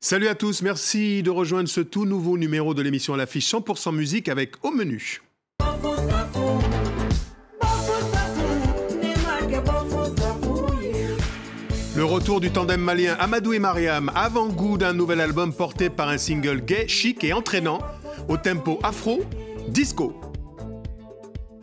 Salut à tous, merci de rejoindre ce tout nouveau numéro de l'émission à l'affiche 100% musique avec au menu. Le retour du tandem malien Amadou et Mariam, avant-goût d'un nouvel album porté par un single gay, chic et entraînant, au tempo afro, disco.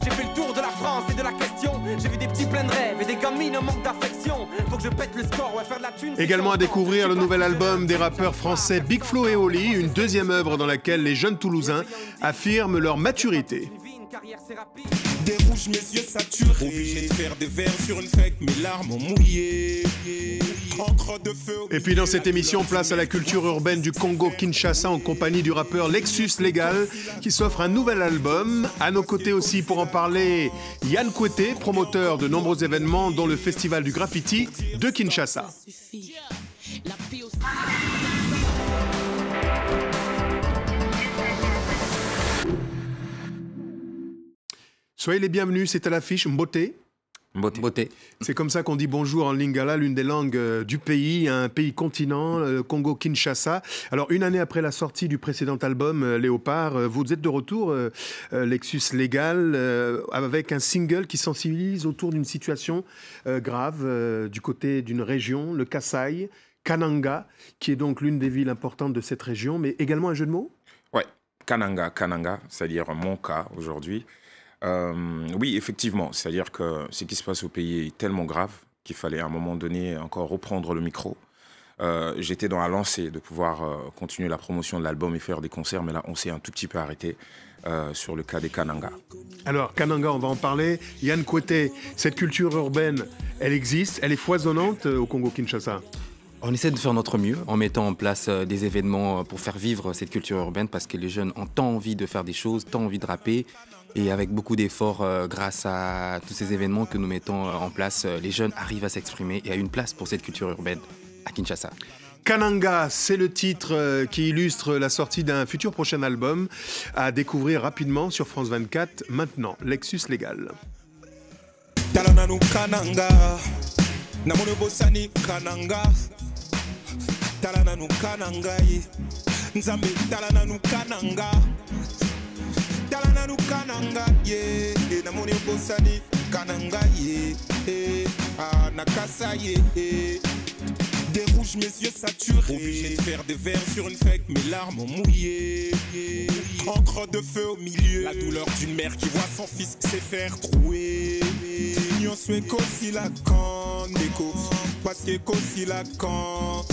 J'ai fait le tour de la France et de la question. J'ai vu des petits pleins de rêves et des gamines en manque d'affection. Faut que je pète le score, ouais, faire de la thune. Également à découvrir le nouvel album des rappeurs français Big Flo et Oli, une deuxième œuvre dans laquelle les jeunes Toulousains affirment leur maturité. Des rouges, mes yeux saturés. Obligé de faire des vers sur une fake, mes larmes ont mouillé. Encre de feu. Et puis dans cette émission, place à la culture urbaine du Congo-Kinshasa en compagnie du rappeur Lexus Légal qui s'offre un nouvel album. À nos côtés aussi pour en parler, Yann Kouété, promoteur de nombreux événements dont le Festival du Graffiti de Kinshasa. Soyez les bienvenus, c'est à l'affiche Mboté. Mboté. C'est comme ça qu'on dit bonjour en lingala, l'une des langues du pays, un pays continent, le Congo-Kinshasa. Alors, une année après la sortie du précédent album, Léopard, vous êtes de retour, Lexus Légal, avec un single qui sensibilise autour d'une situation grave du côté d'une région, le Kasaï, Kananga, qui est donc l'une des villes importantes de cette région, mais également un jeu de mots ? Ouais, Kananga, c'est-à-dire mon cas aujourd'hui. Oui, effectivement, c'est-à-dire que ce qui se passe au pays est tellement grave qu'il fallait à un moment donné encore reprendre le micro. J'étais dans la lancée de pouvoir continuer la promotion de l'album et faire des concerts, mais là, on s'est un tout petit peu arrêté sur le cas des Kananga. Alors, Kananga, on va en parler. Yann Kouété, cette culture urbaine, elle existe, elle est foisonnante au Congo-Kinshasa. On essaie de faire notre mieux en mettant en place des événements pour faire vivre cette culture urbaine parce que les jeunes ont tant envie de faire des choses, tant envie de rapper. Et avec beaucoup d'efforts, grâce à tous ces événements que nous mettons en place, les jeunes arrivent à s'exprimer et à une place pour cette culture urbaine à Kinshasa. Kananga, c'est le titre qui illustre la sortie d'un futur prochain album à découvrir rapidement sur France 24. Maintenant, Lexus Légal. Talananu Kananga, namone bosani Kananga, Talananu Kananga, Nzambe Talananu Kananga. Talananu Kananga, yeah, namone bosani Kananga, yeah, Nakasa, yeah. Des rouges, mes yeux saturés. Obligé de faire des vers sur une fake, mes larmes ont mouillé. Encre de feu au milieu. La douleur d'une mère qui voit son fils se faire trouer. Nyon soué kosi la canne, parce que kosi la canne.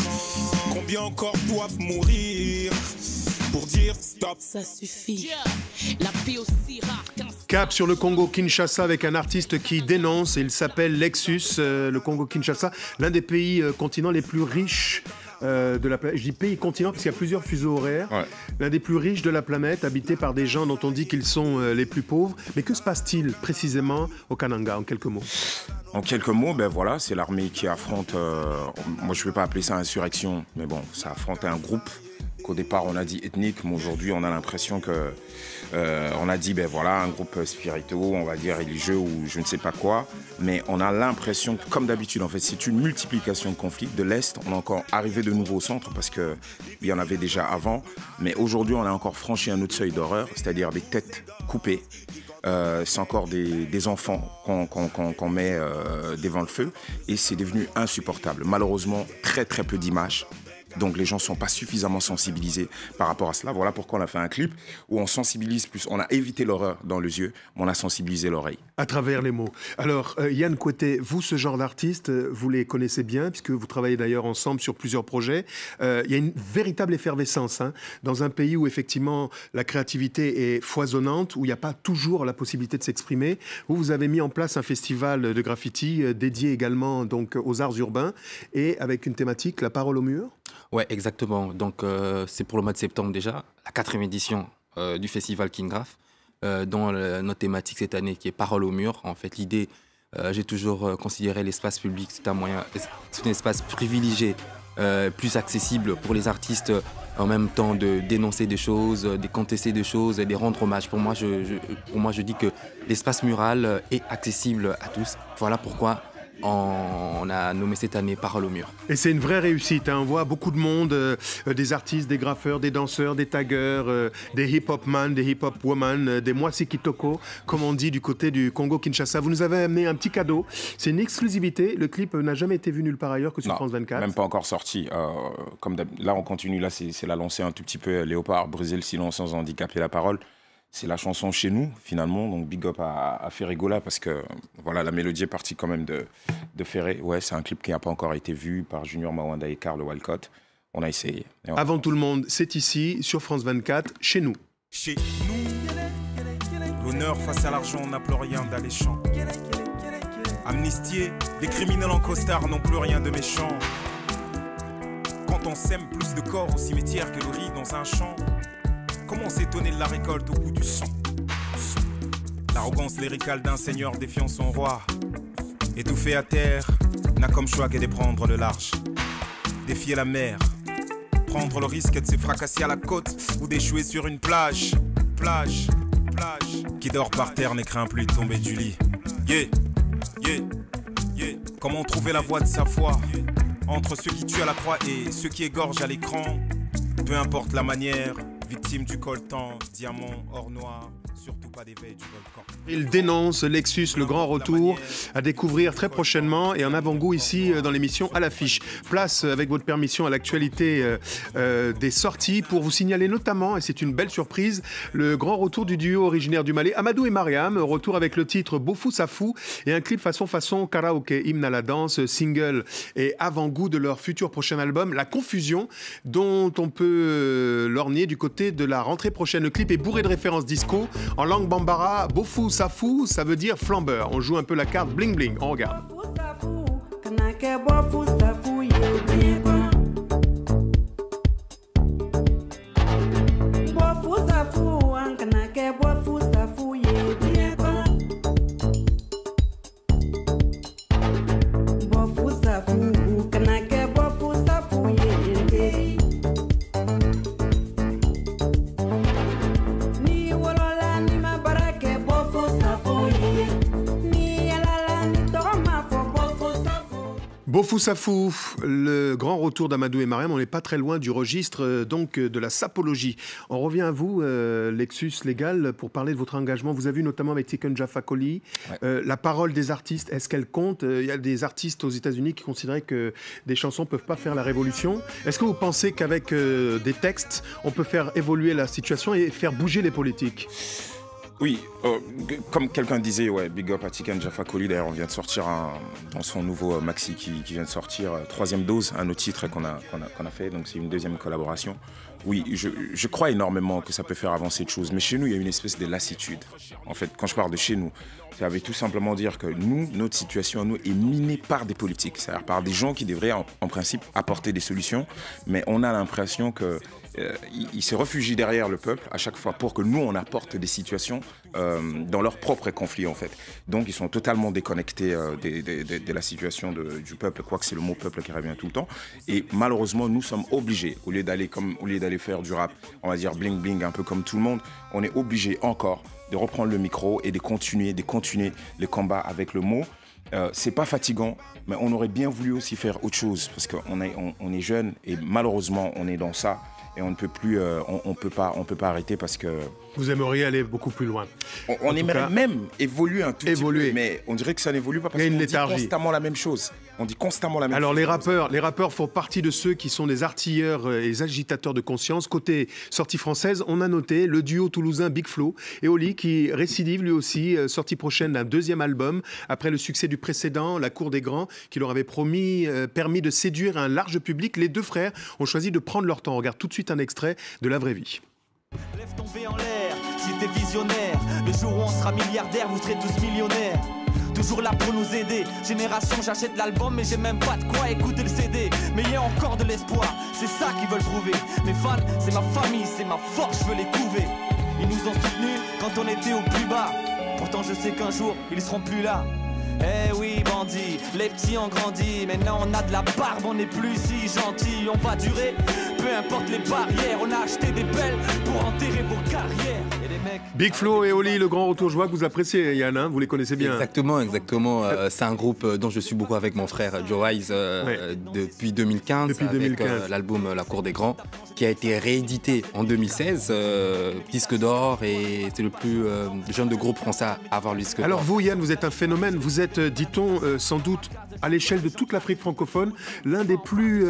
Combien encore doivent mourir pour dire stop? Ça suffit. La paix aussi rare. Cap sur le Congo-Kinshasa avec un artiste qui dénonce, il s'appelle Lexus, le Congo-Kinshasa, l'un des pays continents les plus riches de la planète. Je dis pays continent parce qu'il y a plusieurs fuseaux horaires. Ouais. L'un des plus riches de la planète, habité par des gens dont on dit qu'ils sont les plus pauvres. Mais que se passe-t-il précisément au Kananga, en quelques mots? En quelques mots, ben voilà, c'est l'armée qui affronte, moi je ne vais pas appeler ça insurrection, mais bon, ça affronte un groupe qu'au départ on a dit ethnique, mais aujourd'hui on a l'impression que on a dit ben voilà un groupe spirituel, on va dire religieux ou je ne sais pas quoi, mais on a l'impression que, comme d'habitude en fait, c'est une multiplication de conflits. De l'Est, on est encore arrivé de nouveau au centre parce qu'il y en avait déjà avant, mais aujourd'hui on a encore franchi un autre seuil d'horreur, c'est-à-dire des têtes coupées. C'est encore des enfants qu'on met devant le feu et c'est devenu insupportable. Malheureusement, très très peu d'images. Donc les gens ne sont pas suffisamment sensibilisés par rapport à cela. Voilà pourquoi on a fait un clip où on sensibilise plus. On a évité l'horreur dans les yeux, mais on a sensibilisé l'oreille. À travers les mots. Alors Yann Kouété, vous, ce genre d'artistes, vous les connaissez bien, puisque vous travaillez d'ailleurs ensemble sur plusieurs projets. Il y a une véritable effervescence dans un pays où effectivement la créativité est foisonnante, où il n'y a pas toujours la possibilité de s'exprimer. Vous avez mis en place un festival de graffiti dédié également donc, aux arts urbains et avec une thématique, la parole au mur. Ouais, exactement. Donc, c'est pour le mois de septembre déjà, la 4e édition du festival Kingraph, dont notre thématique cette année qui est Parole au mur. En fait, l'idée, j'ai toujours considéré l'espace public, c'est un espace privilégié, plus accessible pour les artistes en même temps de dénoncer des choses, de contester des choses, et de rendre hommage. Pour moi, je dis que l'espace mural est accessible à tous. Voilà pourquoi on a nommé cette année Parole au mur. Et c'est une vraie réussite, hein. On voit beaucoup de monde, des artistes, des graffeurs, des danseurs, des taggers, des hip-hop man, des hip-hop woman, des Mwasi Kitoko, comme on dit du côté du Congo-Kinshasa. Vous nous avez amené un petit cadeau, c'est une exclusivité, le clip n'a jamais été vu nulle part ailleurs que sur France 24. Même pas encore sorti. Là on continue, là c'est la lancée un tout petit peu Léopard, briser le silence sans handicaper la parole. C'est la chanson Chez nous, finalement, donc big up à Ferrigola, parce que voilà, la mélodie est partie quand même de Ferré. Ouais, c'est un clip qui n'a pas encore été vu par Junior Mawanda et Karl Walcott. On a essayé. Avant tout le monde, c'est ici, sur France 24, Chez nous. Chez nous, l'honneur face à l'argent n'a plus rien d'alléchant. Amnistiés, les criminels en costard n'ont plus rien de méchant. Quand on sème plus de corps au cimetière que le riz dans un champ, comment s'étonner de la récolte au bout du sang? L'arrogance lyricale d'un seigneur défiant son roi, étouffé à terre, n'a comme choix que de prendre le large. Défier la mer, prendre le risque de se fracasser à la côte ou d'échouer sur une plage. Plage, qui dort par terre ne craint plus de tomber du lit. Yeah, yeah, yeah. Comment trouver la voie de sa foi entre ceux qui tuent à la croix et ceux qui égorgent à l'écran? Peu importe la manière, victime du coltan, diamant, or noir, surtout pas d'éveil du volcan. Il dénonce Lexus, le grand retour, à découvrir très prochainement et en avant-goût ici dans l'émission À l'affiche. Place, avec votre permission, à l'actualité des sorties pour vous signaler notamment, et c'est une belle surprise, le grand retour du duo originaire du Mali, Amadou et Mariam, retour avec le titre Bofou Safou et un clip façon karaoké, hymne à la danse, single et avant-goût de leur futur prochain album, La Confusion, dont on peut lorgner du côté de la rentrée prochaine. Le clip est bourré de références disco. En langue bambara, Bofou Safou, ça veut dire flambeur. On joue un peu la carte bling bling. On regarde. Bofou Safou, le grand retour d'Amadou et Mariam, on n'est pas très loin du registre donc de la sapologie. On revient à vous, Lexus Légal, pour parler de votre engagement. Vous avez vu notamment avec Tiken Jah Fakoly, la parole des artistes, est-ce qu'elle compte? Il y a des artistes aux États-Unis qui considéraient que des chansons ne peuvent pas faire la révolution. Est-ce que vous pensez qu'avec des textes, on peut faire évoluer la situation et faire bouger les politiques? Oui, comme quelqu'un disait, ouais, big up à Tiken Jah Fakoly. D'ailleurs, on vient de sortir dans son nouveau maxi qui vient de sortir, troisième dose, un autre titre qu'on a fait, donc c'est une deuxième collaboration. Oui, je crois énormément que ça peut faire avancer de choses, mais chez nous, il y a une espèce de lassitude. En fait, quand je parle de chez nous, ça veut tout simplement dire que nous, notre situation à nous est minée par des politiques, c'est-à-dire par des gens qui devraient en principe apporter des solutions, mais on a l'impression que ils se réfugient derrière le peuple à chaque fois pour que nous, on apporte des situations dans leur propre conflit, en fait. Donc, ils sont totalement déconnectés de la situation du peuple, quoique c'est le mot peuple qui revient tout le temps. Et malheureusement, nous sommes obligés, au lieu d'aller faire du rap, on va dire bling bling, un peu comme tout le monde, on est obligé encore de reprendre le micro et de continuer le combat avec le mot. C'est pas fatigant, mais on aurait bien voulu aussi faire autre chose parce qu'on est jeune et malheureusement on est dans ça et on ne peut plus, on peut pas arrêter parce que. Vous aimeriez aller beaucoup plus loin. On aimerait même évoluer un tout petit peu, mais on dirait que ça n'évolue pas parce qu'on dit constamment la même chose. On dit constamment la même chose. Alors les rappeurs font partie de ceux qui sont des artilleurs et des agitateurs de conscience. Côté sortie française, on a noté le duo toulousain Big Flo et Oli qui récidive lui aussi, sortie prochaine d'un deuxième album après le succès du précédent, La Cour des Grands, qui leur avait permis de séduire un large public. Les deux frères ont choisi de prendre leur temps. On regarde tout de suite un extrait de La Vraie Vie. Lève ton V en l'air, si t'es visionnaire. Le jour où on sera milliardaire, vous serez tous millionnaires. Toujours là pour nous aider. Génération, j'achète l'album mais j'ai même pas de quoi écouter le CD. Mais il y a encore de l'espoir, c'est ça qu'ils veulent prouver. Mes fans, c'est ma famille, c'est ma force, je veux les couver. Ils nous ont soutenus quand on était au plus bas. Pourtant je sais qu'un jour, ils seront plus là. Eh oui bandits, les petits ont grandi. Maintenant on a de la barbe, on n'est plus si gentils. On va durer, peu importe les barrières, on a acheté des belles pour enterrer vos carrières. Et les mecs... Big Flo et Oli, le grand retour, je vois que vous appréciez Yann, hein, vous les connaissez bien. Exactement. C'est un groupe dont je suis beaucoup avec mon frère Joe Wise depuis 2015. Depuis avec 2015. L'album La Cour des Grands, qui a été réédité en 2016, disque d'or, et c'est le plus jeune de groupe français à avoir le disque d'or. Alors vous Yann, vous êtes un phénomène, vous êtes, dit-on, sans doute à l'échelle de toute l'Afrique francophone, l'un des plus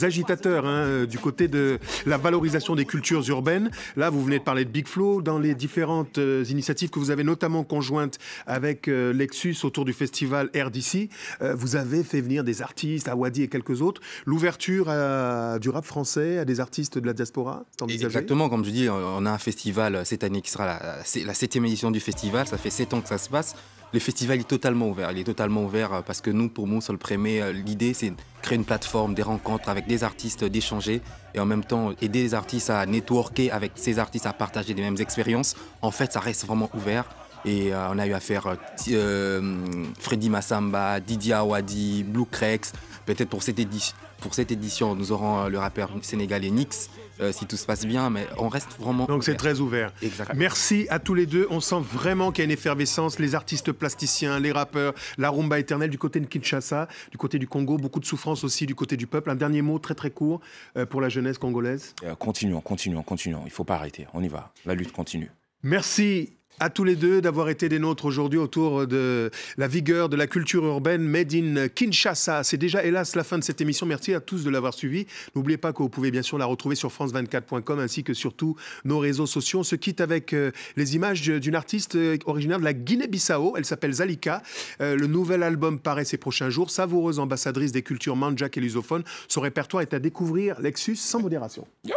agitateurs hein, du côté de la valorisation des cultures urbaines. Là, vous venez de parler de Big Flo, dans les différentes initiatives que vous avez notamment conjointes avec Lexus autour du festival Air d'ici, vous avez fait venir des artistes, Awadi et quelques autres. L'ouverture du rap français à des artistes de la diaspora, t'envisagez ? Exactement, comme je dis, on a un festival cette année qui sera la 7e édition du festival, ça fait 7 ans que ça se passe. Le festival est totalement ouvert. Il est totalement ouvert parce que nous, pour Moussol Prémé, l'idée, c'est de créer une plateforme, des rencontres avec des artistes, d'échanger et en même temps aider les artistes à networker avec ces artistes, à partager les mêmes expériences. En fait, ça reste vraiment ouvert. Et on a eu à faire Freddy Massamba, Didier Awadi, Blue Crex. Peut-être pour cette édition, nous aurons le rappeur sénégalais Nix, si tout se passe bien, mais on reste vraiment Donc c'est très ouvert. Exactement. Merci à tous les deux. On sent vraiment qu'il y a une effervescence. Les artistes plasticiens, les rappeurs, la rumba éternelle du côté de Kinshasa, du côté du Congo, beaucoup de souffrance aussi du côté du peuple. Un dernier mot très très court pour la jeunesse congolaise. Continuons. Il ne faut pas arrêter. On y va. La lutte continue. Merci à tous les deux d'avoir été des nôtres aujourd'hui autour de la vigueur de la culture urbaine made in Kinshasa. C'est déjà hélas la fin de cette émission. Merci à tous de l'avoir suivi. N'oubliez pas que vous pouvez bien sûr la retrouver sur france24.com ainsi que sur tous nos réseaux sociaux. On se quitte avec les images d'une artiste originaire de la Guinée-Bissau. Elle s'appelle Zalika. Le nouvel album paraît ces prochains jours. Savoureuse ambassadrice des cultures mandjak et lusophones. Son répertoire est à découvrir. Lexus sans modération. Yo.